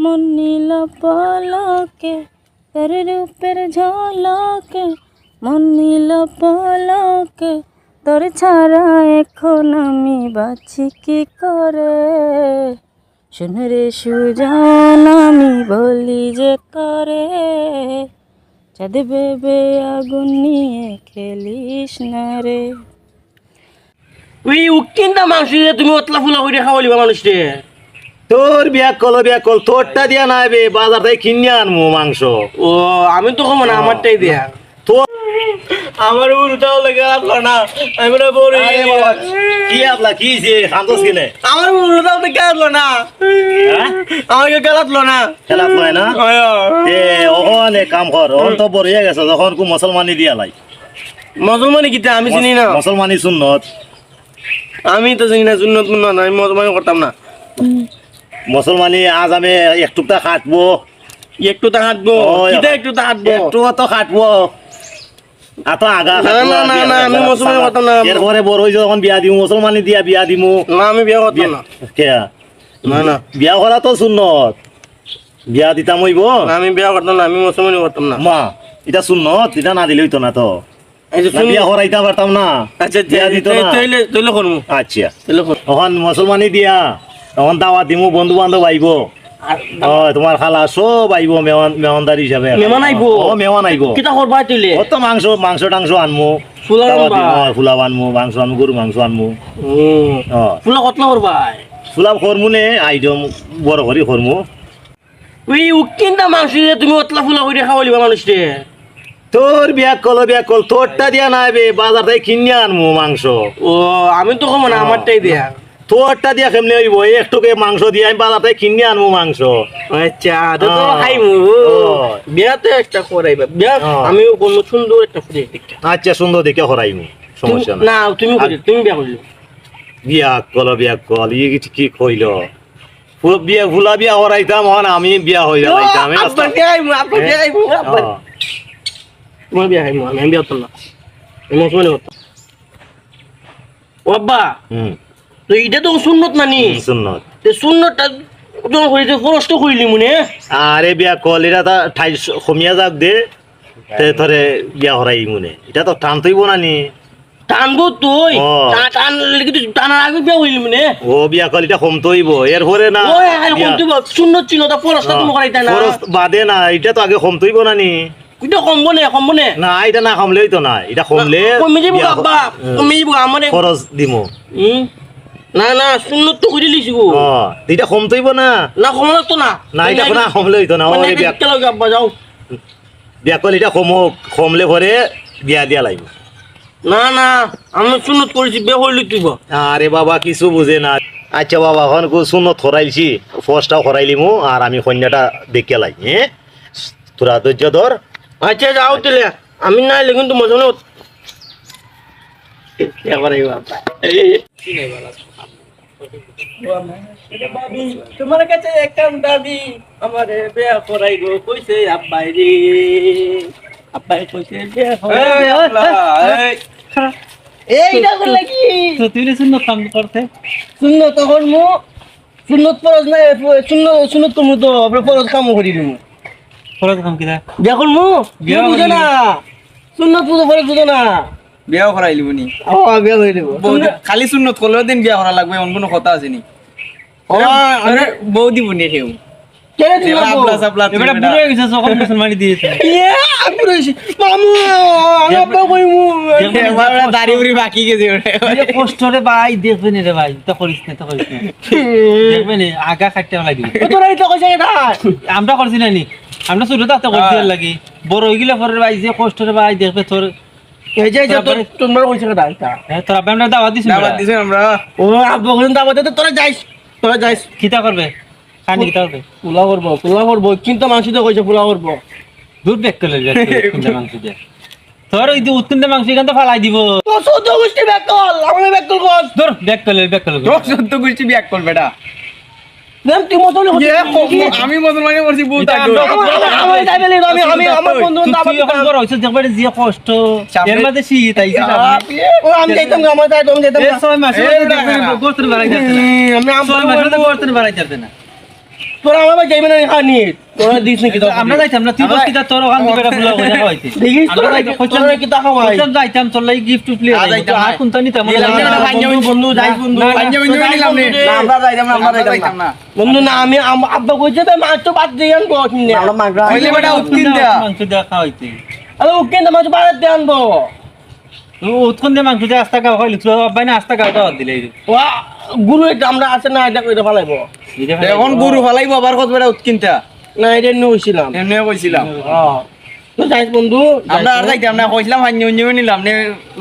মন নীল পলকে তোর রূপের ঝলকে, মন নীল পলকে তোর ছাড়া এখন আমি বাঁচি কি করে। শোন রে সুজন আমি বলি যে করে, চাঁদ বেবে আগুন নিয়ে খেলিস না রে। ওই উকিনটা মাংস দিয়ে তুমি অতলা ফুলা করে খাওয়ালিবা মানুষকে। তোর বিয়া কল তোরটা দিয়া নাই বে, বাজার থেকে কিনে আনমু মাংস। ও আমি তো কম না আমারটাই দিয়া। তোর আমার উড়টাও লেগে আসলো না, আমি না বলি কি আপলা কি যে শান্তস কিনে আমার উড়টাও লেগে আসলো না, আমাকে গেলাতলো না খেলা পায় না। এ ওখানে কাম কর, ওখান তো বড় হয়ে গেছে, যখন কু মুসলমানি দিয়া লাই। মুসলমানি কিতা আমি চিনি না, মুসলমানি সুন্নত আমি তো চিনি না, সুন্নত মুন্নত আমি মুসলমানি করতাম না। মুসলমানি আজ আমি একটুটা কাটবো, একটু তা হাঁটবো কিতা একটু তা হাঁটবো একটু তো কাটবো। আত আগা না না না আমি মুসলমানি করতাম না, এরপরে বড় হয়েছে যখন বিয়া দিমু, মুসলমানি দিয়া বিয়া দিমু। না আমি বিয়ে করতাম না। কে না না বিয়া করা তো সুন্নত, বিয়া দিতাম হইব। আমি বিয়ে করতাম না, আমি মুসলমানি করতাম না। মা এটা সুন্নত, এটা না দিলে হইতো না তো। না বিয়া করাইতে পারতাম না, আচ্ছা বিয়া দিত না। তৈলে তৈলে করবো, আচ্ছা তৈলে করবো। তখন মুসলমানি দিয়া তখন দাওয়াত দিমু, বন্ধু বান্ধব আইব। তোমার খালা সব আইব মেহমানদারি হিসাবে। মেহমান আইব? ও মেহমান আইব। কিতা করবা তৈলে? কত মাংস টাংস আনমু, ফুলা দাওয়াত আনবা? দিমু, ফুলাব আনমু, মাংস আনমু, গরু মাংস আনমু। ফুলা কতলা করবা? ফুলাব করমু নে আইটম বড় করি করমু। ওই উকিনটা মাংস দিয়ে তুমি অতলা ফুলা করে খাওয়ালিবা মানুষকে। তোর বিয়া কল তোরটা দিয়া নাই বে, বাজার থেকে কিনে আনমু মাংস। ও আমি তো কম না আমারটাই দিয়া। তোরটা দিয়া কেমনে হইব, একটুকে মাংস দিয়ে আমি বাজার থেকে কিনে আনমু মাংস। আচ্ছা তো খাইমু, ও। বিয়াতে একটা করাইবা বিয়া। ও। আমি কোনো সুন্দর একটা ফুটে দেখতে। আচ্ছা সুন্দর দেখে করাইমু, সমস্যা নাই। না তুমি করি, তুমি বিয়া করলি। বিয়া কল ই কি কইল, ফুলা বিয়া হরাইতাম হন, আমি বিয়া হয়ে যাইতাম। আপনার বিয়া খাইমু, আপনার বিয়া খাইমু, আপনার তোমার বিয়া খাইমু, আমি বিয়া করতাম না, আমি মুসলমানি করতাম। ও আব্বা তো এটা তো সুন্নত নানি, সুন্নত সুন্নতটা যখন করি কষ্ট করিলি মনে। আরে বিয়া কল এটা তা ঠাই কমিয়া যাক দে, ধরে বিয়া হরাই মনে, এটা তো টান তৈব না নি। টানবো তুই, ও। টানার আগে বিয়া হইলি মনে। ও বিয়া কল এটা কম তৈব, এরপরে না ওই সুন্নত ছিল তা পরশটা তুমি করাইতা না। খরচ বাদে না, এটা তো আগে কম তৈব না নি। এটা কমবো নে না এটা না কমলে হইতো না, এটা কমলে কমে যাবো বিয়া আব্বা, কমে যাবো আমার। খরচ দিমু। না না সুন্নত তো করে লিছি গো। এটা কম তৈব না, না কম লাগতো না, না এটা না কমলে হইতো না। ওরে বিয়া আব্বা যাও। বিয়া কল এটা কমলে ভরে বিয়া দিয়া লাগবে। না না আমি সুন্নত করেছি, বিয়ে হইলি তুই। আরে বাবা কিছু বুঝে না। আচ্ছা বাবা এখন সুন্নত খরাইছি, ফসটাও খরাইলিমু, আর আমি কন্যাটা দেখে লাই। তোরা ধৈর্য ধর। আচ্ছা যাও তাহলে, আমি না এলে কিন্তু মজা নেই। তোমার কাছে একটা দাবি, আমার বিয়া করাই গো কইছে আব্বাই রে, আব্বাই কইছে বিয়া করাই। এইটা করলে কি তুই সুন্নত কাম করতে সুন্নত তখন মু সুন্নত ফরজ নাই, সুন্নত করমু তো ফরজ কাম করি দিমু। ফরজ কাম কিরা বিয়া করমু, বিয়া বুঝো না, সুন্নত পুজো ফরজ বুঝো না। বিয়াও করাইলি বনি বিয়া করে দেবো। খালি সুন্নত করলেও দিন বিয়া করা লাগবে, এমন কোনো কথা আছে নি? বউ দিব নি কেউ? আপলা সাপলা এবারে বুড়ো হয়ে গেছে, সকল মুসলমানি দিয়েছে। দাড়ি উড়ি বাকি গেছে কষ্ট রে ভাই, দেখবে রে ভাই, তো করিস না দেখবে না, আগা কাটতে লাগবে। আমরা করছি না নি, আমরা ছোট তাতে করছি লাগি, বড় হয়ে গেলে পরে ভাই যে কষ্ট রে ভাই দেখবে তোর। তোমরা কইছে তোর আব্বা আমরা দাওয়াত দিছি, দাওয়াত দিছে আমরা। ও আব্বা কোন দাওয়াত দিতে তোরা যাইস কিতা করবে, খানি কিতা করবে, পোলা করবো কিন্তু মাংস দিয়ে কইছে পোলা করবো। দুধ ব্যাগ করে মাংস দিয়ে তোর ওই যে উত্তর মাংস এখান থেকে ফালাই দিব। তোর চোদ্দ গোষ্ঠী ব্যাক কল, আমাদের ব্যাক কল কর। ধর ব্যাগ করে তোর 14 গোষ্ঠী বিয়া কর বেটা। তুই মতলব আমি মুসলমানি করছি বউ এটা থাকবে। আমি যাইবে না, আমি আমার বন্ধু তুই এখন বড় হইছিস, দেখবে যে কষ্ট এর মধ্যে শীত আইছে। ও আমি যাইতাম না, আমার যাইতাম যেতাম এই না। 6 মাসে গোস্তের বাড়াই যাচ্ছে না, আমি 6 মাসে গোস্তের বাড়াই যাচ্ছে না। তোরা আমার ভাই যাইবে না খানি তোরা দিস নাকি তো আমরা যাইতাম না তুই বস কিটা তোর ওখান থেকে এটা ফুলা করে হইতে দেখিস আমরা তোরা কি টাকা ভাই কইতাম যাইতাম তোর লাগি গিফট প্লে যাইতাম আর না। কোনটা নিতাম বন্ধু যাই বন্ধু পাঞ্জাবি নিলাম না আমরা যাইতাম না বন্ধু না আমি আব্বা কইছে তো মাছ তো বাদ দিয়ে আনবো আমরা মাগরা হইলে বেটা উৎকিন দেয়া মাংস দেয়া খাওয়াইতে আরে ওকে না মাছ বাদ দিয়ে আনবো উৎকন দিয়ে মাংস দিয়ে আস্তা খাওয়া খাইলি তুই আব্বাই না আস্তা খাওয়া দাওয়াত দিলে ওয়া গুরু এটা আমরা আছে না এটা কইরা ফলাইবো এখন গুরু ফলাইব আবার কত বেটা উৎকিনটা না এটা নিয়ে হইছিলাম এমনি কইছিলাম তো যাইস বন্ধু আমরা আর যাইতাম না কইছিলাম হাঞ্জু নিলাম নে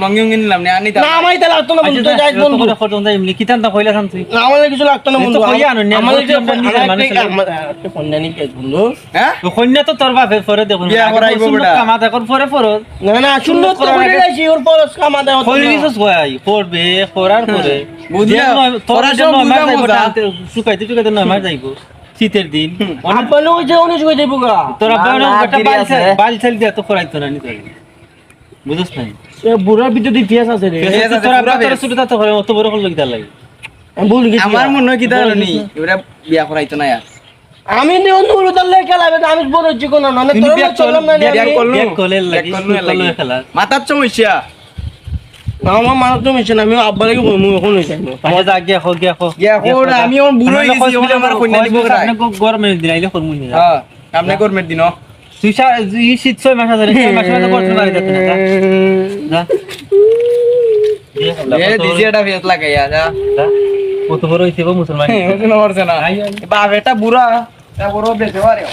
লঙ্গি নিলাম নে আনি না আমায় তাহলে লাগতো না বন্ধু তো যাইস বন্ধু এমনি কিতাম না কইলা শান্তি না আমাদের কিছু লাগতো না বন্ধু তো কইয়া আনো, নে, আমাদের আমরা নিজের মানুষ হলে। কন্যানি কে বন্ধু হ্যাঁ কন্যা তো তোর বাপে পরে দেখুন বিয়া করাইব বেটা। কামা দেখুন পরে ফরজ না না সুন্দর তো করে যাইছি ওর পরস কামা দেওয়া কইরিস গয়াই পড়বে পড়ার পরে বুঝলে? তোর পড়ার জন্য সময় আমার বুঝা যাইব মজা। শুকাইতে শুকাইতে নয় মাস যাইব শীতের দিন আব্বানো ওই যে উনিশ কই দেবো গা তোর আব্বা একটা বাল ছেল দিয়া তো করাইতো না নি তোর বুঝছ নাই এ বুড়ার ভিতরে পিয়াস আছে রে পিয়াস আছে, তোর আব্বা পুরা তোর বেশ। ছোট তো করে অত বড় হল কি তার লাগে আমি ভুল গেছি আমার মনে হয় কি জানি এবারে বিয়া করাইতো না আর আমি নি অন্য উড়াল লে খেলা আমি বড় হচ্ছি কোন না তুমি তোর বিয়া চললাম না বিয়া আমি করলু ব্যাগ কলের লাগি ব্যাগ করলু কলের খেলা মাথার সমস্যা আমার মানুষ তো মিশে না আমি আব্বা লাগি কইমু এখন হই যাইনো আমার যা গিয়া খো গিয়া খো গিয়া খো, আমি এখন বুড়ো হয়ে গেছি, এখন আমার কন্যা দিব কোথায়? আপনি গরমে দিন আইলে করমু নি হ্যাঁ সামনে গরমের দিন তুই ই শীত 6 মাস ধরে 6 মাস ধরে করতে পারি যাচ্ছে না যা এ দিজিয়াটা ফেস লাগাইয়া যা কত বড় হইছে গো মুসলমান বুঝতে পারছ না বাপ এটা বুড়া তা বড় বেঁচে পারে